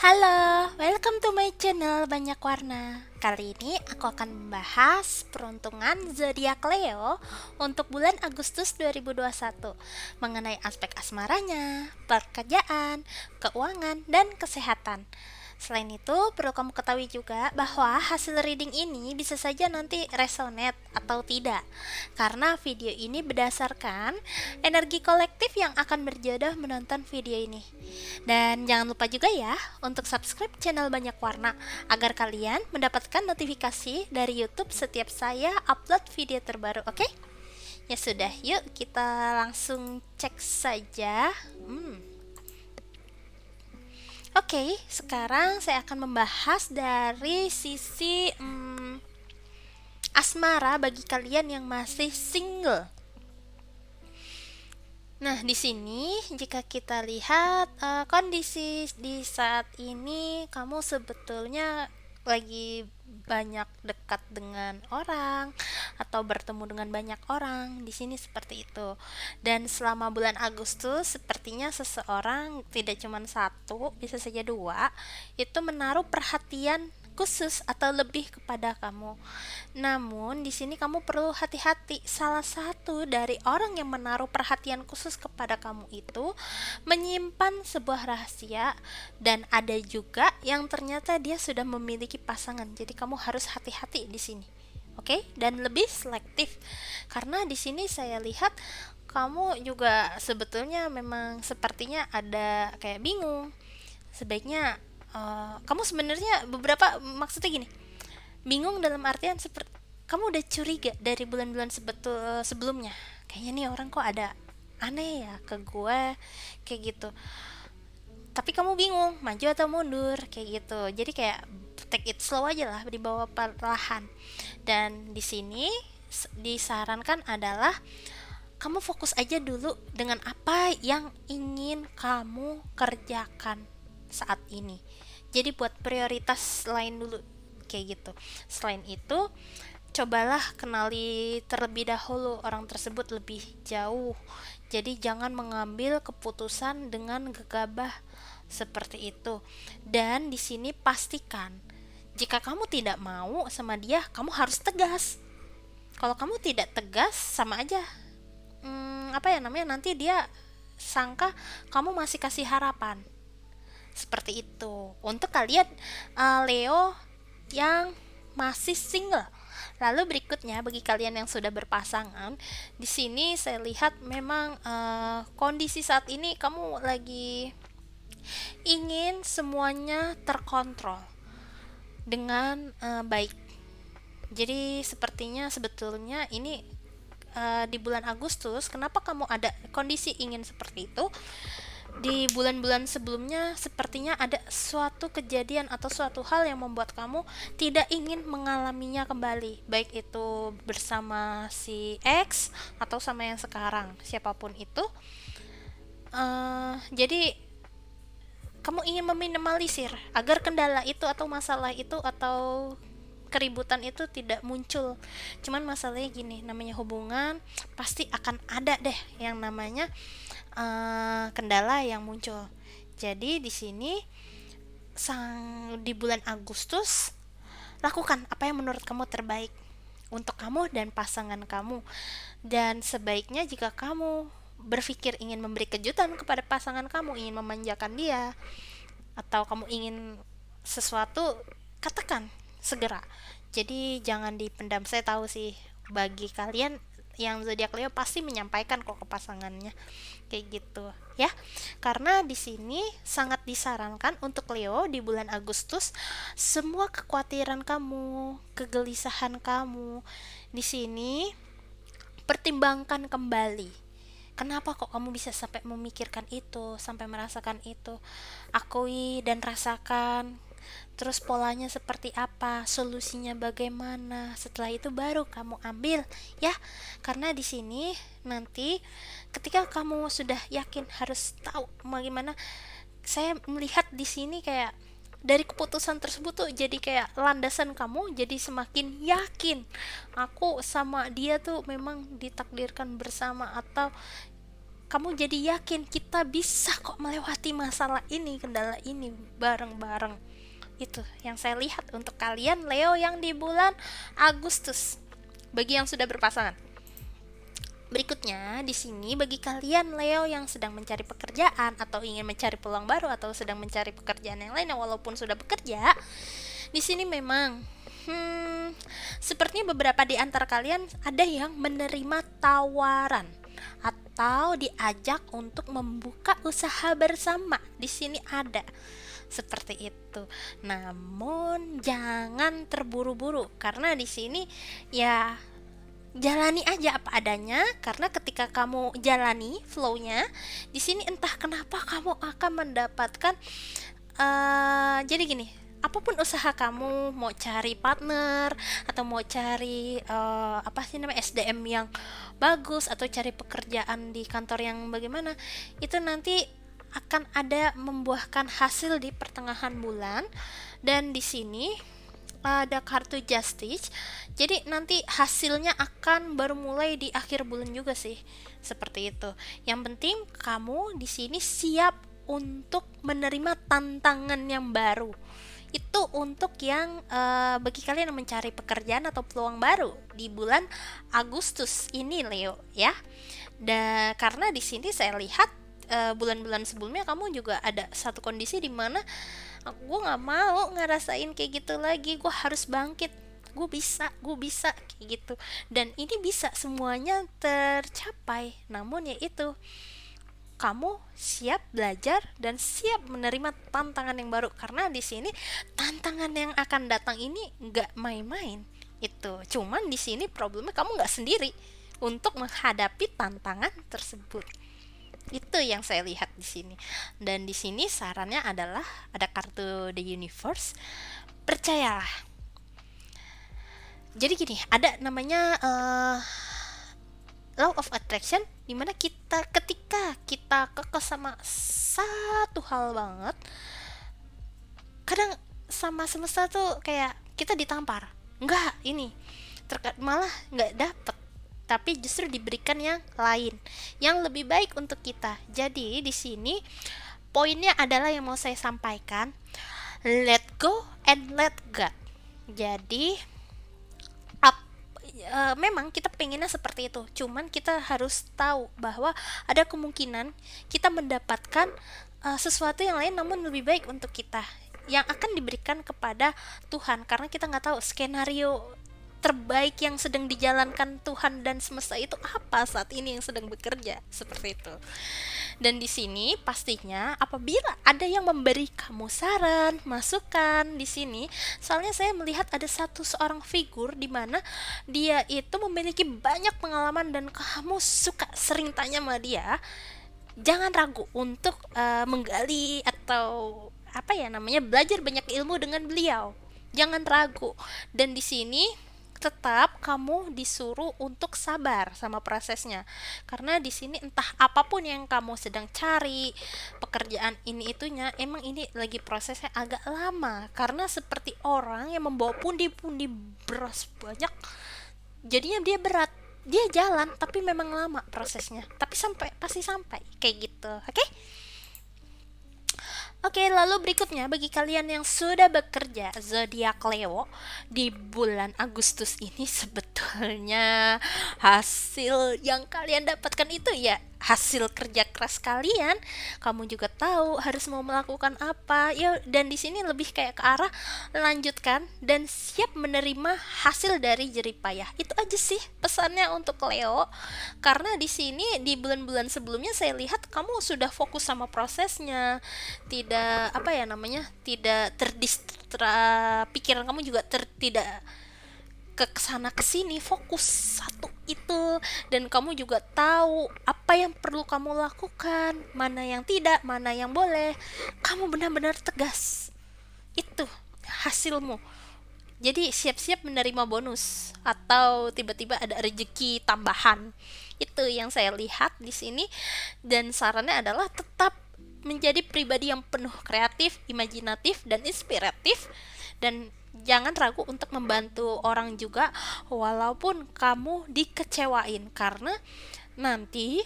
Halo, welcome to my channel Banyak Warna. Kali ini aku akan membahas peruntungan zodiak Leo untuk bulan Agustus 2021 mengenai aspek asmaranya, pekerjaan, keuangan, dan kesehatan. Selain itu, perlu kamu ketahui juga bahwa hasil reading ini bisa saja nanti resonate atau tidak, karena video ini berdasarkan energi kolektif yang akan berjodoh menonton video ini. Dan jangan lupa juga ya untuk subscribe channel Banyak Warna agar kalian mendapatkan notifikasi dari YouTube setiap saya upload video terbaru, oke? Ya sudah, yuk kita langsung cek saja. Oke, sekarang saya akan membahas dari sisi asmara bagi kalian yang masih single. Nah, di sini jika kita lihat kondisi di saat ini, kamu sebetulnya lagi banyak dekat dengan orang atau bertemu dengan banyak orang di sini seperti itu. Dan selama bulan Agustus, sepertinya seseorang tidak cuma satu, bisa saja dua, itu menaruh perhatian khusus atau lebih kepada kamu. Namun, di sini kamu perlu hati-hati. Salah satu dari orang yang menaruh perhatian khusus kepada kamu itu menyimpan sebuah rahasia, dan ada juga yang ternyata dia sudah memiliki pasangan. Jadi kamu harus hati-hati di sini. Oke? Dan lebih selektif. Karena di sini saya lihat kamu juga sebetulnya memang sepertinya ada kayak bingung. Sebaiknya kamu sebenarnya beberapa maksudnya gini, bingung dalam artian seperti kamu udah curiga dari bulan-bulan sebelumnya, kayaknya nih orang kok ada aneh ya ke gue kayak gitu, tapi kamu bingung maju atau mundur kayak gitu. Jadi kayak take it slow aja lah, dibawa perlahan. Dan di sini disarankan adalah kamu fokus aja dulu dengan apa yang ingin kamu kerjakan saat ini. Jadi buat prioritas lain dulu kayak gitu. Selain itu, cobalah kenali terlebih dahulu orang tersebut lebih jauh. Jadi jangan mengambil keputusan dengan gegabah seperti itu. Dan di sini pastikan jika kamu tidak mau sama dia, kamu harus tegas. Kalau kamu tidak tegas, sama aja apa ya namanya, nanti dia sangka kamu masih kasih harapan seperti itu. Untuk kalian Leo yang masih single. Lalu berikutnya bagi kalian yang sudah berpasangan, di sini saya lihat memang kondisi saat ini kamu lagi ingin semuanya terkontrol dengan baik. Jadi sepertinya sebetulnya ini di bulan Agustus, kenapa kamu ada kondisi ingin seperti itu? Di bulan-bulan sebelumnya sepertinya ada suatu kejadian atau suatu hal yang membuat kamu tidak ingin mengalaminya kembali, baik itu bersama si X atau sama yang sekarang, siapapun itu. Jadi kamu ingin meminimalisir agar kendala itu atau masalah itu atau keributan itu tidak muncul. Cuman masalahnya gini, namanya hubungan pasti akan ada deh yang namanya kendala yang muncul. Jadi di sini di bulan Agustus, lakukan apa yang menurut kamu terbaik untuk kamu dan pasangan kamu. Dan sebaiknya jika kamu berpikir ingin memberi kejutan kepada pasangan kamu, ingin memanjakan dia, atau kamu ingin sesuatu, katakan segera. Jadi jangan dipendam. Saya tahu sih bagi kalian yang zodiak Leo pasti menyampaikan kok ke pasangannya kayak gitu ya. Karena di sini sangat disarankan untuk Leo di bulan Agustus, semua kekhawatiran kamu, kegelisahan kamu di sini pertimbangkan kembali. Kenapa kok kamu bisa sampai memikirkan itu, sampai merasakan itu? Akui dan rasakan. Terus polanya seperti apa, solusinya bagaimana. Setelah itu baru kamu ambil ya. Karena di sini nanti ketika kamu sudah yakin harus tahu bagaimana, saya melihat di sini kayak dari keputusan tersebut tuh jadi kayak landasan kamu jadi semakin yakin aku sama dia tuh memang ditakdirkan bersama, atau kamu jadi yakin kita bisa kok melewati masalah ini, kendala ini bareng-bareng. Itu yang saya lihat untuk kalian Leo yang di bulan Agustus. Bagi yang sudah berpasangan. Berikutnya, di sini bagi kalian Leo yang sedang mencari pekerjaan atau ingin mencari peluang baru atau sedang mencari pekerjaan yang lain walaupun sudah bekerja, di sini memang sepertinya beberapa di antara kalian ada yang menerima tawaran atau diajak untuk membuka usaha bersama. Di sini ada seperti itu. Namun jangan terburu-buru karena di sini ya jalani aja apa adanya, karena ketika kamu jalani flow-nya di sini entah kenapa kamu akan mendapatkan jadi gini, apapun usaha kamu mau cari partner atau mau cari apa sih namanya SDM yang bagus atau cari pekerjaan di kantor yang bagaimana, itu nanti akan ada membuahkan hasil di pertengahan bulan. Dan di sini ada kartu justice, jadi nanti hasilnya akan baru mulai di akhir bulan juga sih, seperti itu. Yang penting kamu di sini siap untuk menerima tantangan yang baru. Itu untuk yang bagi kalian yang mencari pekerjaan atau peluang baru di bulan Agustus ini Leo ya. Dan karena di sini saya lihat bulan-bulan sebelumnya kamu juga ada satu kondisi di mana gue nggak mau ngerasain kayak gitu lagi, gue harus bangkit, gue bisa kayak gitu. Dan ini bisa semuanya tercapai, namun ya itu, kamu siap belajar dan siap menerima tantangan yang baru, karena di sini tantangan yang akan datang ini nggak main-main. Itu cuman di sini problemnya kamu nggak sendiri untuk menghadapi tantangan tersebut. Itu yang saya lihat di sini. Dan di sini sarannya adalah ada kartu The Universe. Percayalah. Jadi gini, ada namanya law of attraction, dimana kita ketika kita kekeh sama satu hal banget, kadang sama semesta tuh kayak kita ditampar. Enggak, ini malah nggak dapet, tapi justru diberikan yang lain yang lebih baik untuk kita. Jadi di sini poinnya adalah yang mau saya sampaikan, let go and let God. Jadi memang kita pengennya seperti itu, cuman kita harus tahu bahwa ada kemungkinan kita mendapatkan sesuatu yang lain namun lebih baik untuk kita, yang akan diberikan kepada Tuhan, karena kita nggak tahu skenario terbaik yang sedang dijalankan Tuhan dan semesta itu apa saat ini yang sedang bekerja, seperti itu. Dan di sini pastinya apabila ada yang memberi kamu saran, masukan di sini, soalnya saya melihat ada seorang figur di mana dia itu memiliki banyak pengalaman dan kamu suka sering tanya sama dia, jangan ragu untuk menggali atau apa ya namanya, belajar banyak ilmu dengan beliau. Jangan ragu. Dan di sini tetap kamu disuruh untuk sabar sama prosesnya, karena di sini entah apapun yang kamu sedang cari, pekerjaan ini itunya, emang ini lagi prosesnya agak lama, karena seperti orang yang membawa pundi-pundi beras banyak, jadinya dia berat, dia jalan tapi memang lama prosesnya, tapi pasti sampai kayak gitu. Oke? Oke, lalu berikutnya bagi kalian yang sudah bekerja zodiak Leo di bulan Agustus ini, sebetulnya hasil yang kalian dapatkan itu ya hasil kerja keras kalian. Kamu juga tahu harus mau melakukan apa. Ya, dan di sini lebih kayak ke arah lanjutkan dan siap menerima hasil dari jerih payah. Itu aja sih pesannya untuk Leo. Karena di sini di bulan-bulan sebelumnya saya lihat kamu sudah fokus sama prosesnya, tidak apa ya namanya, tidak terdistra, pikiran kamu juga tidak ke sana ke sini, fokus satu itu, dan kamu juga tahu apa yang perlu kamu lakukan, mana yang tidak, mana yang boleh. Kamu benar-benar tegas. Itu hasilmu. Jadi siap-siap menerima bonus atau tiba-tiba ada rezeki tambahan. Itu yang saya lihat di sini, dan sarannya adalah tetap menjadi pribadi yang penuh kreatif, imajinatif, dan inspiratif, dan jangan ragu untuk membantu orang juga walaupun kamu dikecewain, karena nanti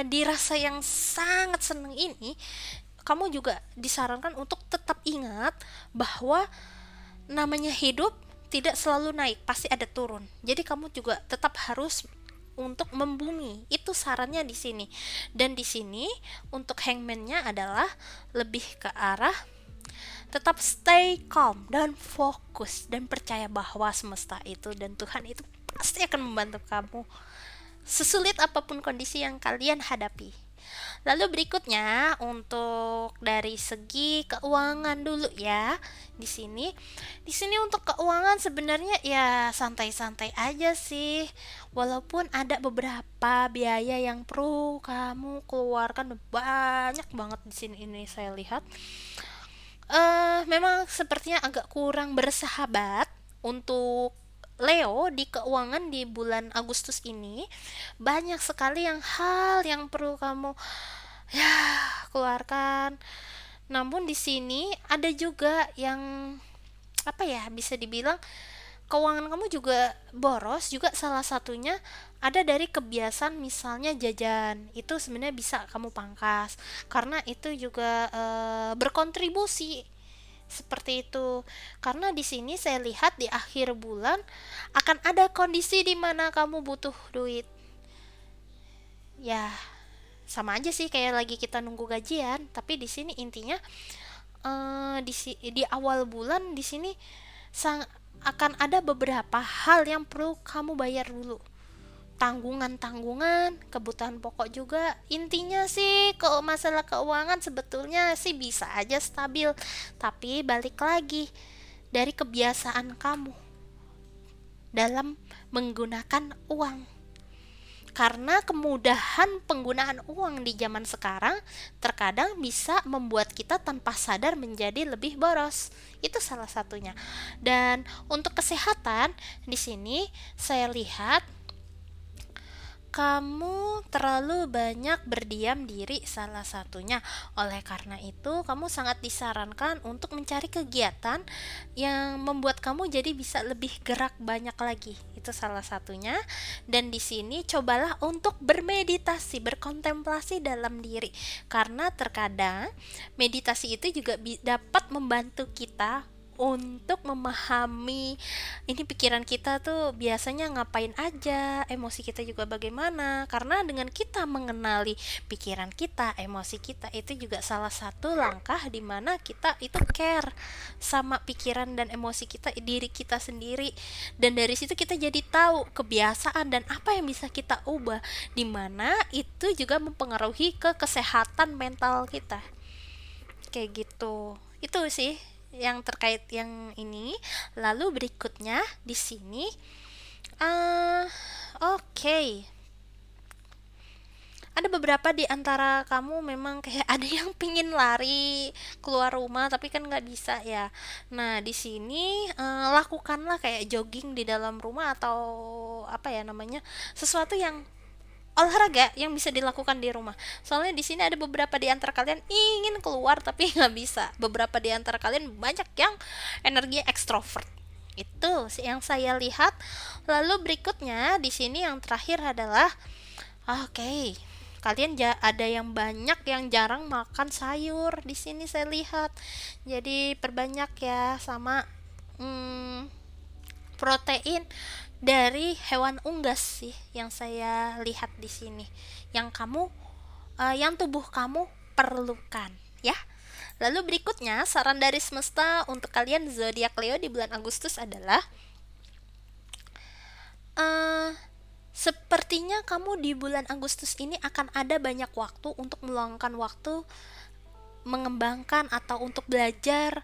dirasa yang sangat senang ini, kamu juga disarankan untuk tetap ingat bahwa namanya hidup tidak selalu naik, pasti ada turun. Jadi kamu juga tetap harus untuk membumi. Itu sarannya di sini. Dan di sini untuk hangman-nya adalah lebih ke arah tetap stay calm dan fokus dan percaya bahwa semesta itu dan Tuhan itu pasti akan membantu kamu sesulit apapun kondisi yang kalian hadapi. Lalu berikutnya untuk dari segi keuangan dulu ya. Di sini untuk keuangan sebenarnya ya santai-santai aja sih. Walaupun ada beberapa biaya yang perlu kamu keluarkan banyak banget di sini ini saya lihat. Memang sepertinya agak kurang bersahabat untuk Leo di keuangan di bulan Agustus ini. Banyak sekali hal yang perlu kamu ya keluarkan. Namun di sini ada juga yang apa ya bisa dibilang keuangan kamu juga boros juga, salah satunya ada dari kebiasaan misalnya jajan. Itu sebenarnya bisa kamu pangkas karena itu juga berkontribusi seperti itu. Karena di sini saya lihat di akhir bulan akan ada kondisi di mana kamu butuh duit. Ya, sama aja sih kayak lagi kita nunggu gajian, tapi di sini intinya di awal bulan di sini sang akan ada beberapa hal yang perlu kamu bayar dulu. Tanggungan-tanggungan, kebutuhan pokok juga. Intinya sih kalau masalah keuangan sebetulnya sih bisa aja stabil. Tapi balik lagi dari kebiasaan kamu dalam menggunakan uang. Karena kemudahan penggunaan uang di zaman sekarang terkadang bisa membuat kita tanpa sadar menjadi lebih boros. Itu salah satunya. Dan untuk kesehatan di sini saya lihat kamu terlalu banyak berdiam diri salah satunya. Oleh karena itu, kamu sangat disarankan untuk mencari kegiatan yang membuat kamu jadi bisa lebih gerak banyak lagi. Itu salah satunya. Dan di sini cobalah untuk bermeditasi, berkontemplasi dalam diri. Karena terkadang meditasi itu juga dapat membantu kita untuk memahami ini pikiran kita tuh biasanya ngapain aja, emosi kita juga bagaimana. Karena dengan kita mengenali pikiran kita, emosi kita, itu juga salah satu langkah di mana kita itu care sama pikiran dan emosi kita, diri kita sendiri. Dan dari situ kita jadi tahu kebiasaan dan apa yang bisa kita ubah, di mana itu juga mempengaruhi ke kesehatan mental kita. Kayak gitu. Itu sih yang terkait yang ini. Lalu berikutnya di sini oke. Ada beberapa di antara kamu memang kayak ada yang pingin lari keluar rumah tapi kan nggak bisa ya. Nah, di sini lakukanlah kayak jogging di dalam rumah atau apa ya namanya? Sesuatu yang olahraga yang bisa dilakukan di rumah. Soalnya di sini ada beberapa di antara kalian ingin keluar tapi nggak bisa. Beberapa di antara kalian banyak yang energi ekstrovert. Itu sih yang saya lihat. Lalu berikutnya di sini yang terakhir adalah oke. Kalian ada yang banyak yang jarang makan sayur di sini saya lihat. Jadi perbanyak ya sama hmm, protein dari hewan unggas sih yang saya lihat di sini. Yang tubuh kamu perlukan, ya. Lalu berikutnya saran dari semesta untuk kalian zodiak Leo di bulan Agustus adalah eh sepertinya kamu di bulan Agustus ini akan ada banyak waktu untuk meluangkan waktu mengembangkan atau untuk belajar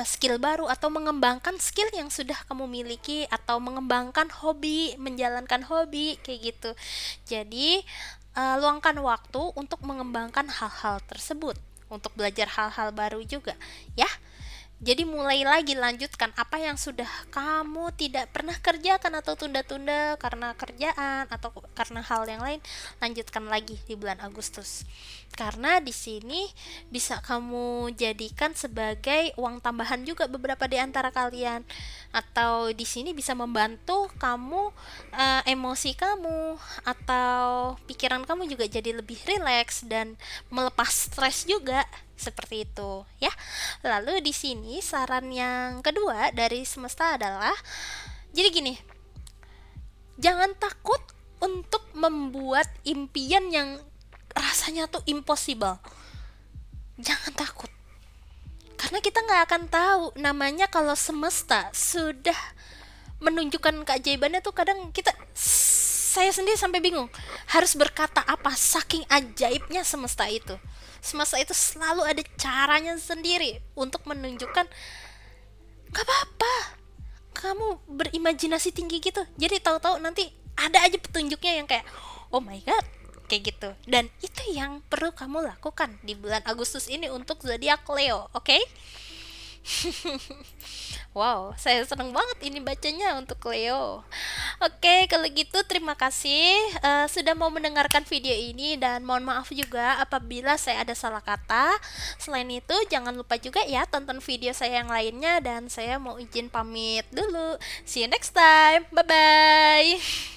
skill baru atau mengembangkan skill yang sudah kamu miliki atau mengembangkan hobi, menjalankan hobi kayak gitu. Jadi, luangkan waktu untuk mengembangkan hal-hal tersebut, untuk belajar hal-hal baru juga, ya. Jadi mulai lagi lanjutkan apa yang sudah kamu tidak pernah kerjakan atau tunda-tunda karena kerjaan atau karena hal yang lain, lanjutkan lagi di bulan Agustus. karena di sini bisa kamu jadikan sebagai uang tambahan juga beberapa di antara kalian, atau di sini bisa membantu kamu, emosi kamu atau pikiran kamu juga jadi lebih rileks dan melepas stres juga, seperti itu ya. Lalu di sini saran yang kedua dari semesta adalah, jadi gini, jangan takut untuk membuat impian yang rasanya tuh impossible. Jangan takut. Karena kita nggak akan tahu namanya kalau semesta sudah menunjukkan keajaibannya tuh, kadang saya sendiri sampai bingung harus berkata apa saking ajaibnya semesta itu. Semesta itu selalu ada caranya sendiri untuk menunjukkan, gak apa-apa kamu berimajinasi tinggi gitu, jadi tahu-tahu nanti ada aja petunjuknya yang kayak oh my god, kayak gitu. Dan itu yang perlu kamu lakukan di bulan Agustus ini untuk zodiak Leo, oke? Okay? Wow, saya seneng banget ini bacanya untuk Leo. Oke, kalau gitu terima kasih sudah mau mendengarkan video ini, dan mohon maaf juga apabila saya ada salah kata. Selain itu, jangan lupa juga ya tonton video saya yang lainnya, dan saya mau izin pamit dulu. See you next time. Bye bye.